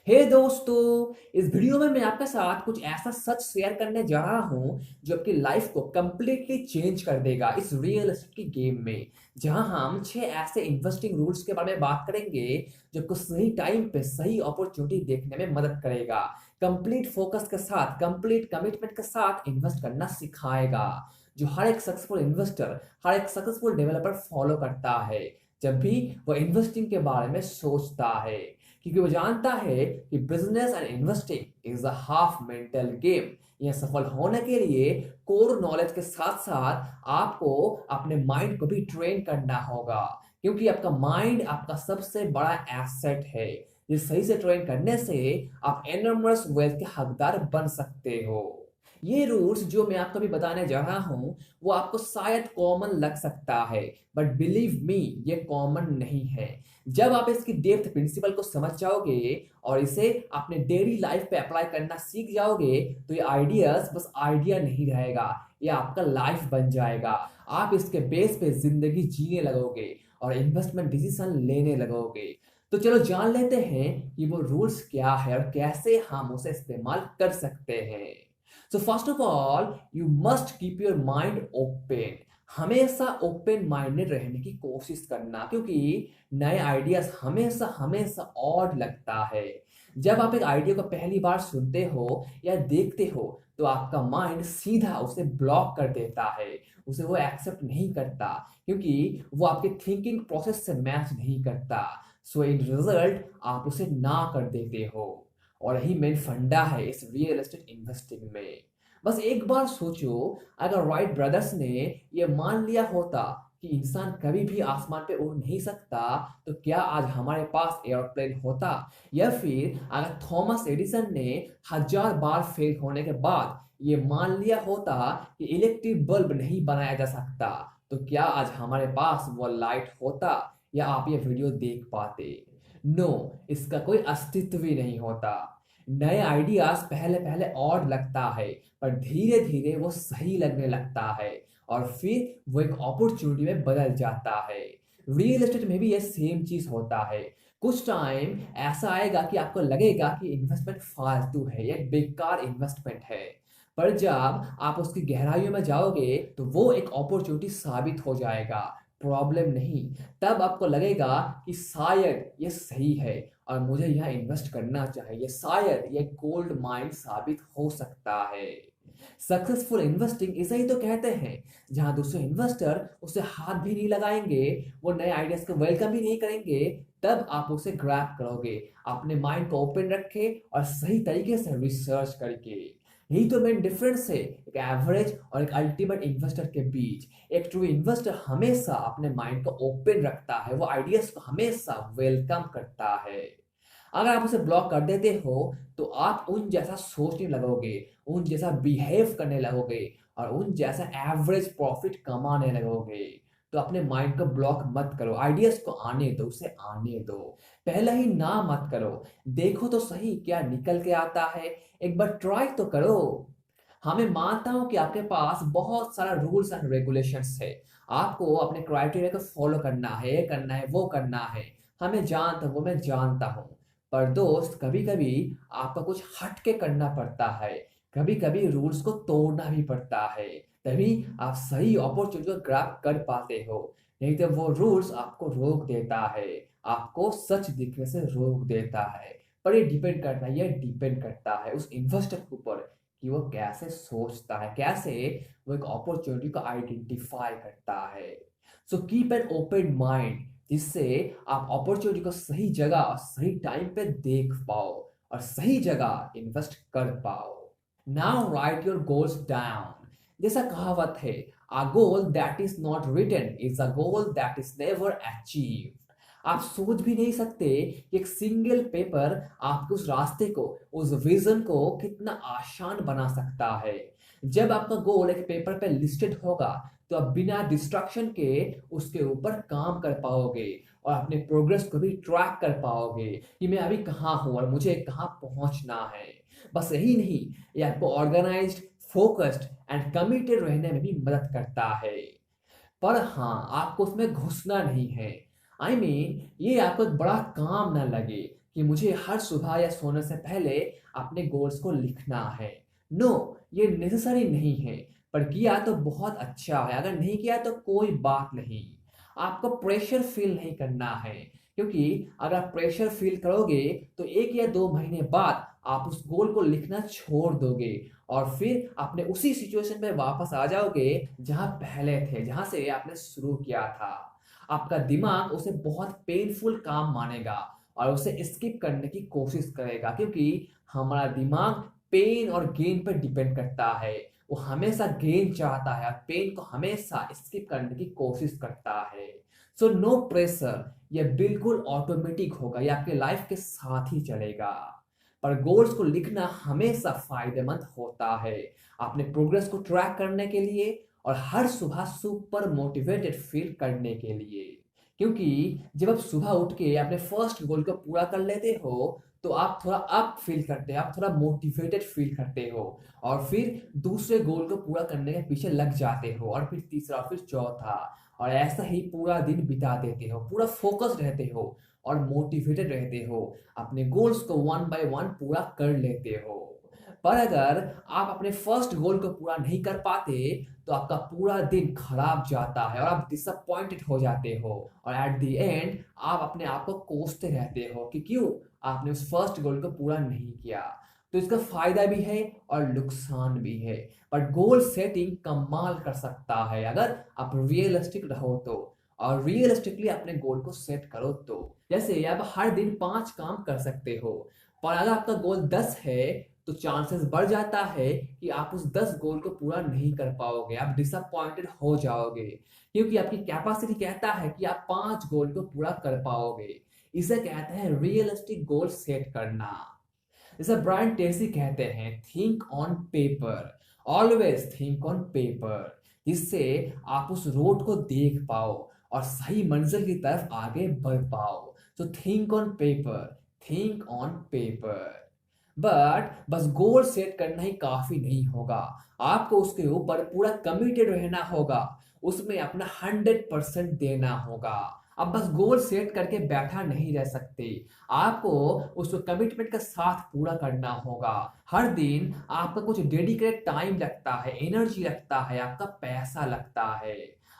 हे दोस्तों, इस वीडियो में मैं आपके साथ कुछ ऐसा सच शेयर करने जा रहा हूं जो आपकी लाइफ को कंप्लीटली चेंज कर देगा इस रियल एस्टेट की गेम में। जहां हम 6 ऐसे इन्वेस्टिंग रूल्स के बारे में बात करेंगे जो आपको सही टाइम पे सही अपॉर्चुनिटी देखने में मदद करेगा। कंप्लीट फोकस के साथ, कंप्लीट कमिटमेंट के साथ इन्वेस्ट करना सिखाएगा, जो हर एक सक्सेसफुल इन्वेस्टर, हर एक सक्सेसफुल डेवलपर फॉलो करता है जब भी वो इन्वेस्टिंग के बारे में सोचता है। क्योंकि वो जानता है कि business and investing is a half mental game. यह सफल होने के लिए कोर नॉलेज के साथ साथ आपको अपने माइंड को भी ट्रेन करना होगा, क्योंकि आपका माइंड आपका सबसे बड़ा एसेट है। ये सही से ट्रेन करने से आप एनॉर्मस वेल्थ के हकदार बन सकते हो। ये रूल्स जो मैं आपको भी बताने जा रहा हूं वो आपको शायद कॉमन लग सकता है, बट बिलीव मी, ये कॉमन नहीं है। जब आप इसकी डेप्थ प्रिंसिपल को समझ जाओगे और इसे अपने डेली लाइफ पे अप्लाई करना सीख जाओगे तो ये आइडियाज बस आइडिया नहीं रहेगा, ये आपका लाइफ बन जाएगा। आप इसके बेस पे जिंदगी जीने लगोगे और इन्वेस्टमेंट डिसीजन लेने लगोगे। तो चलो जान लेते हैं कि वो रूल्स क्या है और कैसे हम उसे इस्तेमाल कर सकते हैं। So first of all, you must keep your mind open. हमेशा ओपन माइंडेड रहने की कोशिश करना, क्योंकि नए आइडियाज हमेशा हमेशा ऑड लगता है। जब आप एक आइडिया को पहली बार सुनते हो या देखते हो तो आपका माइंड सीधा उसे ब्लॉक कर देता है, उसे वो एक्सेप्ट नहीं करता, क्योंकि वो आपके थिंकिंग प्रोसेस से मैच नहीं करता। सो इन रिजल्ट आप उसे ना कर देते हो। और यही मेन फंडा है इस रियल एस्टेट इन्वेस्टिंग में। बस एक बार सोचो, अगर राइट ब्रदर्स ने ये मान लिया होता कि इंसान कभी भी आसमान पे उड़ नहीं सकता, तो क्या आज हमारे पास एयरप्लेन होता? या फिर अगर थॉमस एडिसन ने 1000 बार फेल होने के बाद ये मान लिया होता कि इलेक्ट्रिक बल्ब नहीं बनाया जा सकता, तो क्या आज हमारे पास वो लाइट होता या आप ये वीडियो देख पाते? नो, इसका कोई अस्तित्व ही नहीं होता। नए आइडियाज पहले पहले ऑड लगता है, पर धीरे धीरे वो सही लगने लगता है और फिर वो एक अपॉर्चुनिटी में बदल जाता है। रियल एस्टेट में भी ये सेम चीज होता है। कुछ टाइम ऐसा आएगा कि आपको लगेगा कि इन्वेस्टमेंट फालतू है, ये बेकार इन्वेस्टमेंट है, पर जब आप उसकी गहराइयों में जाओगे तो वो एक अपॉर्चुनिटी साबित हो जाएगा, प्रॉब्लम नहीं। तब आपको लगेगा कि शायद ये सही है और मुझे यहाँ इन्वेस्ट करना चाहिए, शायद ये गोल्ड माइन साबित हो सकता है। सक्सेसफुल इन्वेस्टिंग इसे ही तो कहते हैं, जहां दूसरे इन्वेस्टर उसे हाथ भी नहीं लगाएंगे, वो नए आइडियाज को वेलकम भी नहीं करेंगे, तब आप उसे ग्रैब करोगे, अपने माइंड को ओपन रखे और सही तरीके से रिसर्च करके। यही तो मेन डिफरेंस है एक एवरेज और एक अल्टीमेट इन्वेस्टर के बीच। एक ट्रू इन्वेस्टर हमेशा अपने माइंड को ओपन रखता है, वो आइडियाज को हमेशा वेलकम करता है। अगर आप उसे ब्लॉक कर देते हो तो आप उन जैसा सोचने लगोगे, उन जैसा बिहेव करने लगोगे और उन जैसा एवरेज प्रॉफिट कमाने लगोगे। तो अपने माइंड को ब्लॉक मत करो, आइडियाज को आने दो, उसे आने दो। पहले ही ना मत करो, देखो तो सही क्या निकल के आता है, एक बार ट्राई तो करो। हमें मानता हूं कि आपके पास बहुत सारा रूल्स एंड रेगुलेशंस है, आपको अपने क्राइटेरिया को फॉलो करना है, ये करना है, वो करना है। हमें जानता हूं, वो मैं जानता हूं, पर दोस्त कभी कभी आपको कुछ हट के करना पड़ता है, कभी कभी रूल्स को तोड़ना भी पड़ता है, तभी आप सही अपॉर्चुनिटी को ग्रैब कर पाते हो। नहीं तो वो रूल्स आपको रोक देता है, आपको सच दिखने से रोक देता है। पर ये डिपेंड करता है उस इन्वेस्टर के ऊपर कि वो कैसे सोचता है, कैसे वो एक अपॉर्चुनिटी को आइडेंटिफाई करता है। So keep an open mind, जिससे आप अपॉर्चुनिटी को सही जगह और सही टाइम पे देख पाओ और सही जगह इन्वेस्ट कर पाओ। Now write your goals down. जैसा कहावत है, a goal that is not written is a goal that is never achieved. आप सोच भी नहीं सकते कि एक सिंगल पेपर आपके उस रास्ते को, उस विजन को कितना आसान बना सकता है। जब आपका गोल एक पेपर पे लिस्टेड होगा तो आप बिना डिस्ट्रक्शन के उसके ऊपर काम कर पाओगे और अपने प्रोग्रेस को भी ट्रैक कर पाओगे कि मैं अभी कहाँ हूँ और मुझे कहाँ पहुँचना है। बस यही नहीं, ये आपको ऑर्गेनाइज्ड, फोकस्ड एंड कमिटेड रहने में भी मदद करता है। पर हाँ, आपको उसमें घुसना नहीं है। ये आपको एक बड़ा काम ना लगे कि मुझे हर सुबह या सोने से पहले अपने गोल्स को लिखना है। नो, ये नेसेसरी नहीं है, पर किया तो बहुत अच्छा है, अगर नहीं किया तो कोई बात नहीं। आपको प्रेशर फील नहीं करना है, क्योंकि अगर आप प्रेशर फील करोगे तो 1 या 2 महीने बाद आप उस गोल को लिखना छोड़ दोगे और फिर अपने उसी सिचुएशन पे वापस आ जाओगे जहां पहले थे, जहां से आपने शुरू किया था। आपका दिमाग उसे बहुत पेनफुल काम मानेगा और उसे स्किप करने की कोशिश करेगा, क्योंकि हमारा दिमाग पेन और गेन पर डिपेंड करता है। वो हमेशा गेन चाहता है और पेन को हमेशा स्किप करने की कोशिश करता है। सो नो प्रेशर, ये बिल्कुल ऑटोमेटिक होगा, ये आपके लाइफ के साथ ही चलेगा। पर गोल्स को लिखना हमेशा फायदेमंद होता है अपने प्रोग्रेस को ट्रैक करने के लिए और हर सुबह सुपर मोटिवेटेड फील करने के लिए। क्योंकि जब आप सुबह उठ के अपने फर्स्ट गोल को पूरा कर लेते हो तो आप थोड़ा अप फील करते हैं, आप थोड़ा मोटिवेटेड फील करते हो और फिर दूसरे गोल को पूरा करने के पीछे लग जाते हो और फिर तीसरा, फिर चौथा, और ऐसा ही पूरा दिन बिता देते हो, पूरा फोकस रहते हो और मोटिवेटेड रहते हो, अपने गोल्स को वन बाय वन पूरा कर लेते हो। पर अगर आप अपने फर्स्ट गोल को पूरा नहीं कर पाते तो आपका पूरा दिन खराब जाता है और आप डिसअपॉइंटेड हो जाते हो और एट द एंड आप अपने आप को कोसते रहते हो कि क्यों आपने उस फर्स्ट गोल को पूरा नहीं किया। तो इसका फायदा भी है और नुकसान भी है, पर गोल सेटिंग कमाल कर सकता है अगर आप रियलिस्टिक रहो तो, और रियलिस्टिकली अपने गोल को सेट करो तो। जैसे आप हर दिन 5 काम कर सकते हो, पर अगर आपका गोल 10 है तो चांसेस बढ़ जाता है कि आप उस 10 गोल को पूरा नहीं कर पाओगे, आप डिसअपॉइंटेड हो जाओगे, क्योंकि आपकी कैपेसिटी कहता है कि आप 5 गोल को पूरा कर पाओगे। इसे कहते हैं रियलिस्टिक गोल सेट करना। जैसे ब्रायन ट्रेसी कहते हैं, think on paper, always think on paper, जिससे आप उस रोड को देख पाओ और सही मंजिल की तरफ आगे बढ़ पाओ। तो think on paper, think on paper. But बस गोल सेट करना ही काफी नहीं होगा, आपको उसके ऊपर पूरा कमिटेड रहना होगा, उसमें अपना 100% देना होगा। अब बस गोल सेट करके बैठा नहीं रह सकते, आपको उसको कमिटमेंट के साथ पूरा करना होगा। हर दिन आपका कुछ डेडिकेटेड टाइम लगता है, एनर्जी लगता है, आपका पैसा लगता है।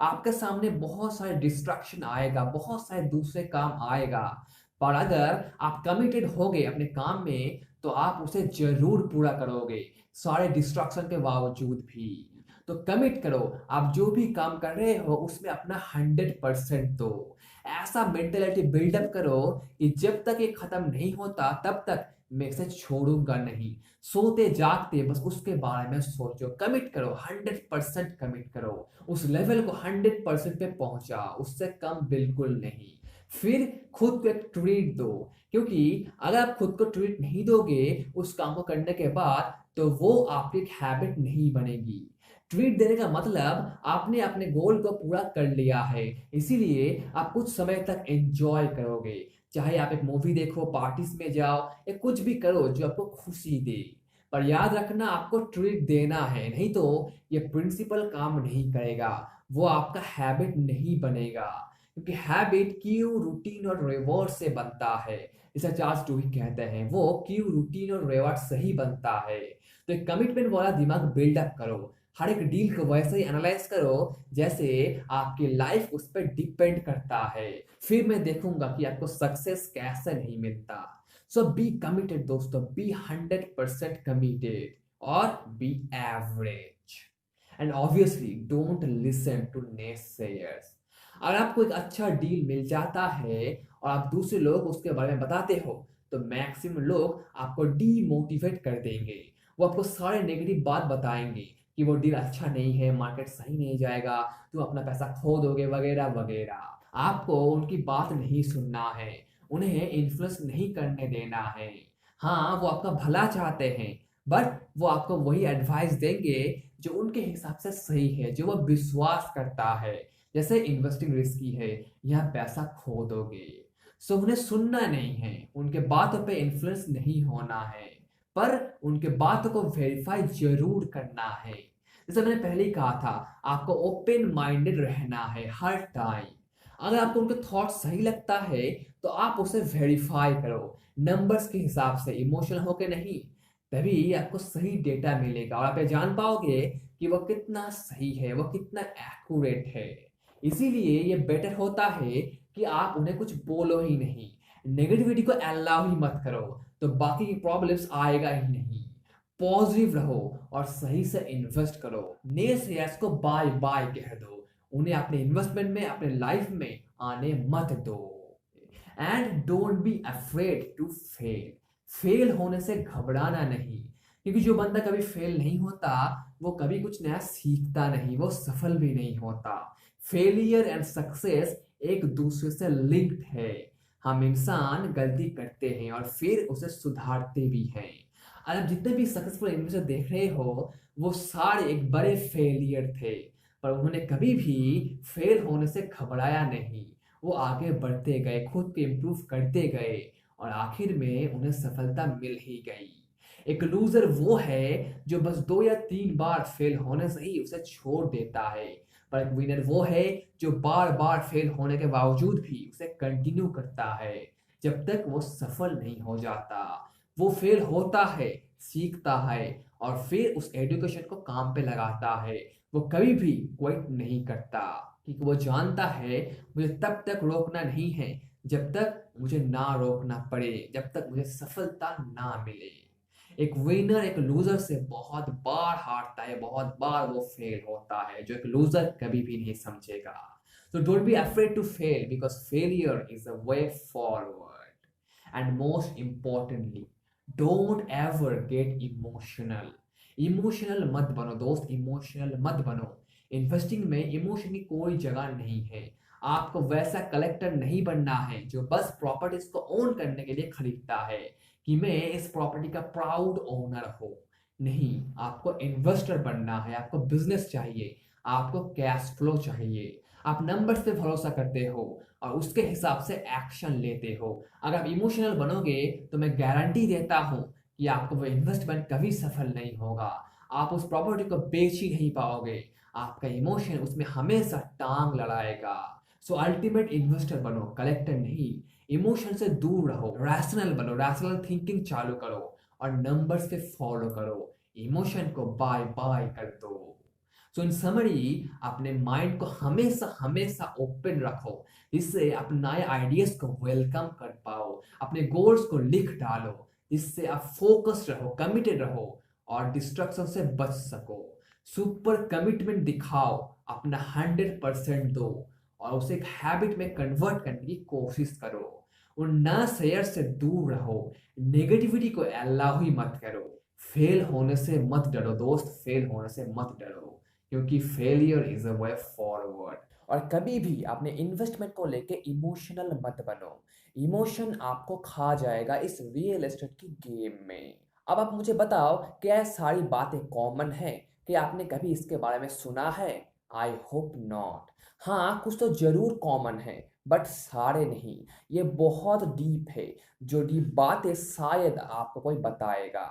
आपके सामने बहुत सारे डिस्ट्रैक्शन आएगा, बहुत सारे दूसरे काम आएगा, पर अगर आप कमिटेड होगे अपने काम में तो आप उसे जरूर पूरा करोगे, सारे डिस्ट्रैक्शन के बावजूद भी। तो कमिट करो, आप जो भी काम कर रहे हो उसमें अपना 100% दो। ऐसा मेंटेलिटी बिल्डअप करो कि जब तक ये खत्म नहीं होता तब तक मैं इसे छोड़ूंगा नहीं। सोते जागते बस उसके बारे में सोचो, कमिट करो, 100% कमिट करो, उस लेवल को 100% पे पहुंचा, उससे कम बिल्कुल नहीं। फिर खुद को एक ट्रीट दो, क्योंकि अगर आप खुद को ट्रीट नहीं दोगे उस काम को करने के बाद तो वो आपकी एक हैबिट नहीं बनेगी। ट्रीट देने का मतलब आपने अपने गोल को पूरा कर लिया है, इसीलिए आप कुछ समय तक एंजॉय करोगे, चाहे आप एक मूवी देखो, पार्टीज में जाओ या कुछ भी करो जो आपको खुशी दे। पर याद रखना, आपको ट्रीट देना है, नहीं तो ये प्रिंसिपल काम नहीं करेगा, वो आपका हैबिट नहीं बनेगा, क्योंकि हैबिट क्यू, रूटीन और रिवॉर्ड से बनता है। जैसा चार्ल्स डुहिक कहते हैं, वो क्यू, रूटीन और रिवॉर्ड से ही बनता है। तो एक कमिटमेंट वाला दिमाग बिल्डअप करो, हर एक डील को वैसे ही एनालाइज करो जैसे आपकी लाइफ उस पर डिपेंड करता है। फिर मैं देखूंगा कि आपको सक्सेस कैसे नहीं मिलता। सो बी कमिटेड दोस्तों, बी 100% कमिटेड और be average, and obviously don't listen to naysayers. अगर आपको एक अच्छा डील मिल जाता है और आप दूसरे लोग उसके बारे में बताते हो तो मैक्सिमम लोग आपको डीमोटिवेट कर देंगे, वो आपको सारे नेगेटिव बात बताएंगे कि वो डील अच्छा नहीं है, मार्केट सही नहीं जाएगा, तुम अपना पैसा खो दोगे, वगैरह वगैरह। आपको उनकी बात नहीं सुनना है, उन्हें इन्फ्लुएंस नहीं करने देना है। हाँ, वो आपका भला चाहते हैं, बट वो आपको वही एडवाइस देंगे जो उनके हिसाब से सही है, जो वो विश्वास करता है। जैसे इन्वेस्टिंग रिस्की है, यहाँ पैसा खो दोगे। सो उन्हें सुनना नहीं है, उनके बातों पे इन्फ्लुएंस नहीं होना है, पर उनके बातों को वेरीफाई जरूर करना है। जैसे मैंने पहले ही कहा था, आपको ओपन माइंडेड रहना है हर टाइम। अगर आपको उनके थॉट सही लगता है तो आप उसे वेरीफाई करो, नंबर्स के हिसाब से, इमोशनल होके नहीं। तभी आपको सही डेटा मिलेगा और आप ये जान पाओगे कि वो कितना सही है, वो कितना एक्यूरेट है। इसीलिए ये बेटर होता है कि आप उन्हें कुछ बोलो ही नहीं, नेगेटिविटी को अलाउ ही मत करो, तो बाकी की प्रॉब्लम्स आएगा ही नहीं। पॉजिटिव रहो और सही से इन्वेस्ट करो। नेसेयर्स को बाय बाय कह दो, उन्हें अपने इन्वेस्टमेंट में, अपने लाइफ में आने मत दो। And don't be afraid to fail. Fail होने से घबराना नहीं, क्योंकि जो बंदा कभी फेल नहीं होता वो कभी कुछ नया सीखता नहीं, वो सफल भी नहीं होता। फेलियर एंड सक्सेस एक दूसरे से लिंक्ड है। हम इंसान गलती करते हैं और फिर उसे सुधारते भी हैं। और अब जितने भी सक्सेसफुल इन्वेस्टर देख रहे हो वो सारे एक बड़े फेलियर थे, पर उन्होंने कभी भी फेल होने से घबराया नहीं। वो आगे बढ़ते गए, खुद को इम्प्रूव करते गए और आखिर में उन्हें सफलता मिल ही गई। एक लूजर वो है जो बस 2 या 3 बार फेल होने से ही उसे छोड़ देता है, पर एक विनर वो है जो बार बार फेल होने के बावजूद भी उसे कंटिन्यू करता है जब तक वो सफल नहीं हो जाता। वो फेल होता है, सीखता है और फिर उस एजुकेशन को काम पे लगाता है। वो कभी भी क्विट नहीं करता, क्योंकि वो जानता है मुझे तब तक रोकना नहीं है जब तक मुझे ना रोकना पड़े, जब तक मुझे सफलता ना मिले। एक विनर एक लूजर से बहुत बार हारता है, बहुत बार वो फेल होता है, जो एक लूजर कभी भी नहीं समझेगा। So don't be afraid to fail, because failure is a way forward. And most importantly, don't ever get emotional. Emotional मत बनो दोस्त, इमोशनल मत बनो। इन्वेस्टिंग में इमोशन की कोई जगह नहीं है। आपको वैसा कलेक्टर नहीं बनना है जो बस प्रॉपर्टीज को ओन करने के लिए खरीदता है कि मैं इस प्रॉपर्टी का प्राउड ओनर हो। नहीं, आपको इन्वेस्टर बनना है, आपको बिजनेस चाहिए, आपको कैश फ्लो चाहिए। आप नंबर्स पे भरोसा करते हो और उसके हिसाब से एक्शन लेते हो। अगर आप इमोशनल बनोगे तो मैं गारंटी देता हूं कि आपका वो इन्वेस्टमेंट कभी सफल नहीं होगा। आप उस प्रॉपर्टी को बेच ही नहीं पाओगे, आपका इमोशन उसमें हमेशा टांग लड़ाएगा। सो अल्टीमेट इन्वेस्टर बनो, कलेक्टर नहीं। इमोशन से दूर रहो, रैशनल बनो, रैशनल थिंकिंग चालू करो और नंबर्स पे फॉलो करो। इमोशन को बाय बाय कर दो। सो इन समरी, अपने माइंड को हमेशा हमेशा ओपन रखो, जिससे आप नए आइडियाज को वेलकम कर पाओ। अपने गोल्स को लिख डालो, जिससे आप फोकस्ड रहो, कमिटेड रहो और डिस्ट्रक्शन से बच सको। सुपर कमिटमेंट दिखाओ, अपना 100% दो और उसे एक हैबिट में कन्वर्ट करने की कोशिश करो। उन ना शेयर से दूर रहो, नेगेटिविटी को अलाउ ही मत करो। फेल होने से मत डरो दोस्त, फेल होने से मत डरो, क्योंकि failure is a way forward. और कभी भी अपने इन्वेस्टमेंट को लेके इमोशनल मत बनो। इमोशन आपको खा जाएगा इस रियल एस्टेट की गेम में। अब आप मुझे बताओ, क्या ये सारी बातें कॉमन है? कि आपने कभी इसके बारे में सुना है? I hope not. हाँ, कुछ तो जरूर कॉमन है, बट सारे नहीं। ये बहुत डीप है, जो डीप बातें शायद आपको कोई बताएगा।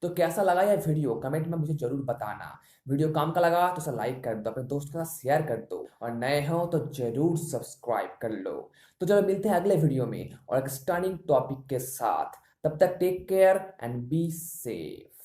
तो कैसा लगा यह वीडियो, कमेंट में मुझे जरूर बताना। वीडियो काम का लगा तो उसे लाइक कर दो, अपने दोस्तों के साथ शेयर कर दो और नए हो तो जरूर सब्सक्राइब कर लो। तो चलो मिलते हैं अगले वीडियो में और एक स्टनिंग टॉपिक के साथ। तब तक take care and be safe.